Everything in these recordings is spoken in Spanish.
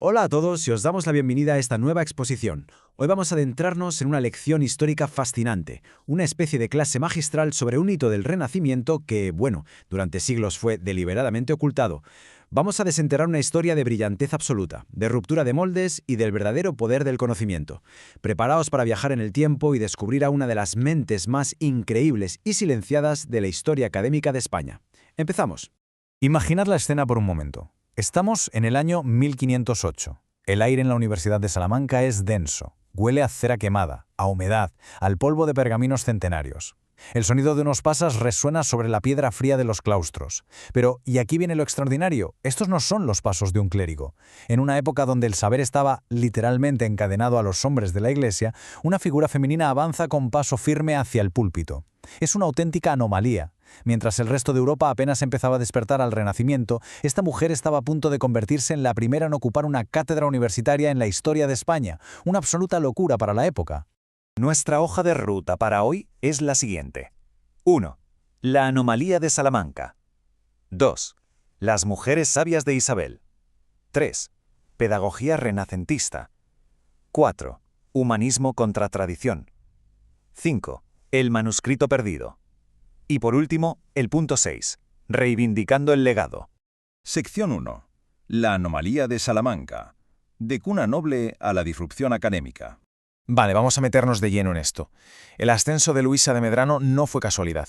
Hola a todos y os damos la bienvenida a esta nueva exposición. Hoy vamos a adentrarnos en una lección histórica fascinante, una especie de clase magistral sobre un hito del Renacimiento que, bueno, durante siglos fue deliberadamente ocultado. Vamos a desenterrar una historia de brillantez absoluta, de ruptura de moldes y del verdadero poder del conocimiento. Preparaos para viajar en el tiempo y descubrir a una de las mentes más increíbles y silenciadas de la historia académica de España. Empezamos. Imaginad la escena por un momento. Estamos en el año 1508. El aire en la Universidad de Salamanca es denso. Huele a cera quemada, a humedad, al polvo de pergaminos centenarios. El sonido de unos pasas resuena sobre la piedra fría de los claustros. Pero, y aquí viene lo extraordinario, estos no son los pasos de un clérigo. En una época donde el saber estaba literalmente encadenado a los hombres de la iglesia, una figura femenina avanza con paso firme hacia el púlpito. Es una auténtica anomalía. Mientras el resto de Europa apenas empezaba a despertar al Renacimiento, esta mujer estaba a punto de convertirse en la primera en ocupar una cátedra universitaria en la historia de España, una absoluta locura para la época. Nuestra hoja de ruta para hoy es la siguiente. 1. La anomalía de Salamanca. 2. Las mujeres sabias de Isabel. 3. Pedagogía renacentista. 4. Humanismo contra tradición. 5. El manuscrito perdido. Y por último, el punto 6. Reivindicando el legado. Sección 1. La anomalía de Salamanca. De cuna noble a la disrupción académica. Vale, vamos a meternos de lleno en esto. El ascenso de Luisa de Medrano no fue casualidad.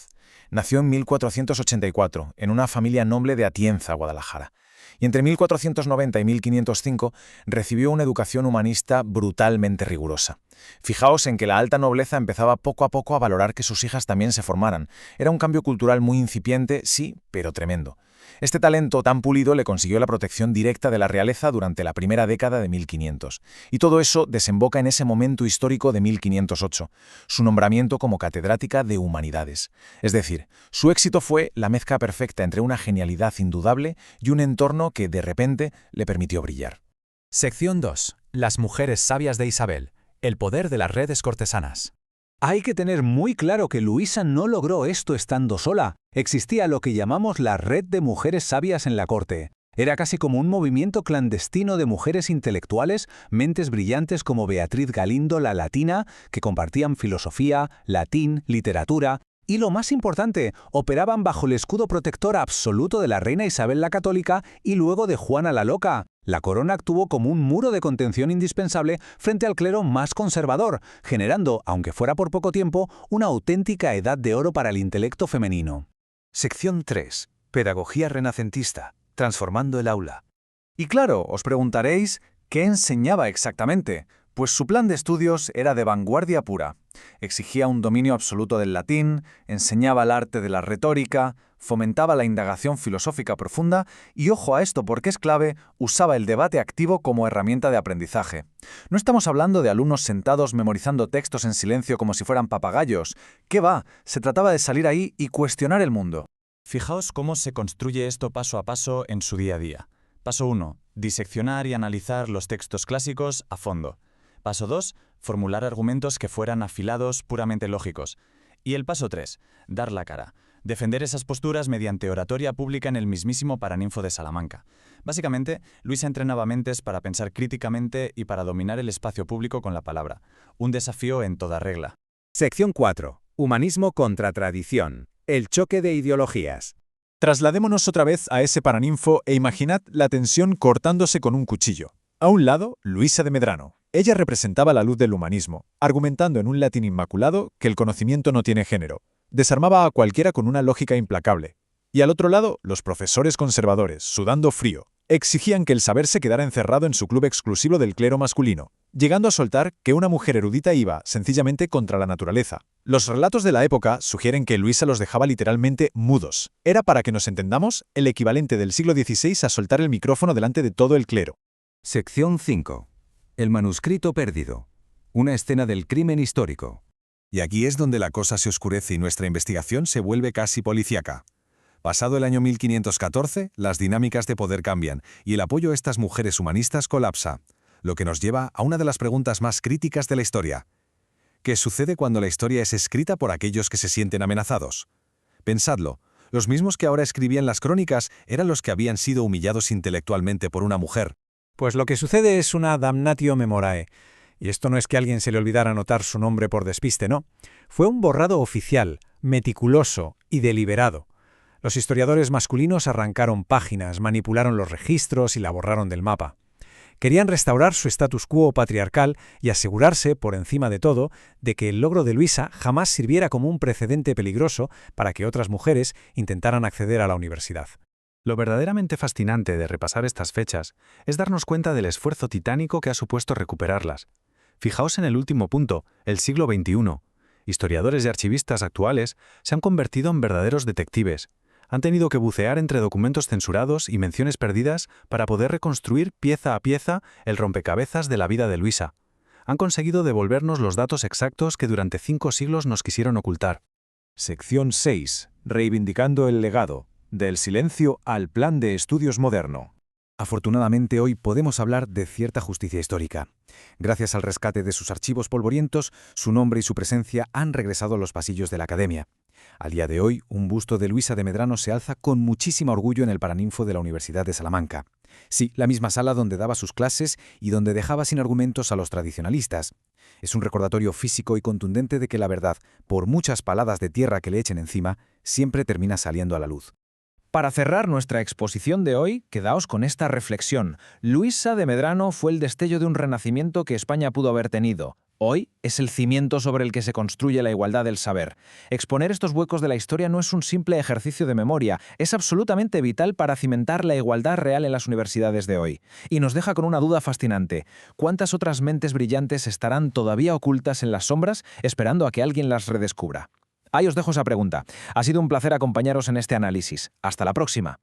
Nació en 1484, en una familia noble de Atienza, Guadalajara. Y entre 1490 y 1505 recibió una educación humanista brutalmente rigurosa. Fijaos en que la alta nobleza empezaba poco a poco a valorar que sus hijas también se formaran. Era un cambio cultural muy incipiente, sí, pero tremendo. Este talento tan pulido le consiguió la protección directa de la realeza durante la primera década de 1500. Y todo eso desemboca en ese momento histórico de 1508, su nombramiento como catedrática de Humanidades. Es decir, su éxito fue la mezcla perfecta entre una genialidad indudable y un entorno que, de repente, le permitió brillar. Sección 2. Las mujeres sabias de Isabel. El poder de las redes cortesanas. Hay que tener muy claro que Luisa no logró esto estando sola. Existía lo que llamamos la red de mujeres sabias en la corte. Era casi como un movimiento clandestino de mujeres intelectuales, mentes brillantes como Beatriz Galindo la Latina, que compartían filosofía, latín, literatura, y lo más importante, operaban bajo el escudo protector absoluto de la reina Isabel la Católica y luego de Juana la Loca. La corona actuó como un muro de contención indispensable frente al clero más conservador, generando, aunque fuera por poco tiempo, una auténtica edad de oro para el intelecto femenino. Sección 3. Pedagogía renacentista. Transformando el aula. Y claro, os preguntaréis, ¿qué enseñaba exactamente? Pues su plan de estudios era de vanguardia pura. Exigía un dominio absoluto del latín, enseñaba el arte de la retórica, fomentaba la indagación filosófica profunda y, ojo a esto porque es clave, usaba el debate activo como herramienta de aprendizaje. No estamos hablando de alumnos sentados memorizando textos en silencio como si fueran papagayos. ¿Qué va? Se trataba de salir ahí y cuestionar el mundo. Fijaos cómo se construye esto paso a paso en su día a día. Paso 1. Diseccionar y analizar los textos clásicos a fondo. Paso 2. Formular argumentos que fueran afilados, puramente lógicos. Y el paso 3. Dar la cara. Defender esas posturas mediante oratoria pública en el mismísimo Paraninfo de Salamanca. Básicamente, Luisa entrenaba mentes para pensar críticamente y para dominar el espacio público con la palabra. Un desafío en toda regla. Sección 4. Humanismo contra tradición. El choque de ideologías. Trasladémonos otra vez a ese Paraninfo e imaginad la tensión cortándose con un cuchillo. A un lado, Luisa de Medrano. Ella representaba la luz del humanismo, argumentando en un latín inmaculado que el conocimiento no tiene género. Desarmaba a cualquiera con una lógica implacable. Y al otro lado, los profesores conservadores, sudando frío, exigían que el saber se quedara encerrado en su club exclusivo del clero masculino, llegando a soltar que una mujer erudita iba, sencillamente, contra la naturaleza. Los relatos de la época sugieren que Luisa los dejaba literalmente mudos. Era, para que nos entendamos, el equivalente del siglo XVI a soltar el micrófono delante de todo el clero. Sección 5. El manuscrito perdido. Una escena del crimen histórico. Y aquí es donde la cosa se oscurece y nuestra investigación se vuelve casi policíaca. Pasado el año 1514, las dinámicas de poder cambian y el apoyo a estas mujeres humanistas colapsa, lo que nos lleva a una de las preguntas más críticas de la historia. ¿Qué sucede cuando la historia es escrita por aquellos que se sienten amenazados? Pensadlo, los mismos que ahora escribían las crónicas eran los que habían sido humillados intelectualmente por una mujer. Pues lo que sucede es una damnatio memorae. Y esto no es que a alguien se le olvidara anotar su nombre por despiste, no. Fue un borrado oficial, meticuloso y deliberado. Los historiadores masculinos arrancaron páginas, manipularon los registros y la borraron del mapa. Querían restaurar su status quo patriarcal y asegurarse, por encima de todo, de que el logro de Luisa jamás sirviera como un precedente peligroso para que otras mujeres intentaran acceder a la universidad. Lo verdaderamente fascinante de repasar estas fechas es darnos cuenta del esfuerzo titánico que ha supuesto recuperarlas. Fijaos en el último punto, el siglo XXI. Historiadores y archivistas actuales se han convertido en verdaderos detectives. Han tenido que bucear entre documentos censurados y menciones perdidas para poder reconstruir pieza a pieza el rompecabezas de la vida de Luisa. Han conseguido devolvernos los datos exactos que durante 5 siglos nos quisieron ocultar. Sección 6. Reivindicando el legado. Del silencio al plan de estudios moderno. Afortunadamente hoy podemos hablar de cierta justicia histórica. Gracias al rescate de sus archivos polvorientos, su nombre y su presencia han regresado a los pasillos de la Academia. Al día de hoy, un busto de Luisa de Medrano se alza con muchísimo orgullo en el Paraninfo de la Universidad de Salamanca. Sí, la misma sala donde daba sus clases y donde dejaba sin argumentos a los tradicionalistas. Es un recordatorio físico y contundente de que la verdad, por muchas paladas de tierra que le echen encima, siempre termina saliendo a la luz. Para cerrar nuestra exposición de hoy, quedaos con esta reflexión. Luisa de Medrano fue el destello de un renacimiento que España pudo haber tenido. Hoy es el cimiento sobre el que se construye la igualdad del saber. Exponer estos huecos de la historia no es un simple ejercicio de memoria, es absolutamente vital para cimentar la igualdad real en las universidades de hoy. Y nos deja con una duda fascinante. ¿Cuántas otras mentes brillantes estarán todavía ocultas en las sombras, esperando a que alguien las redescubra? Ahí os dejo esa pregunta. Ha sido un placer acompañaros en este análisis. Hasta la próxima.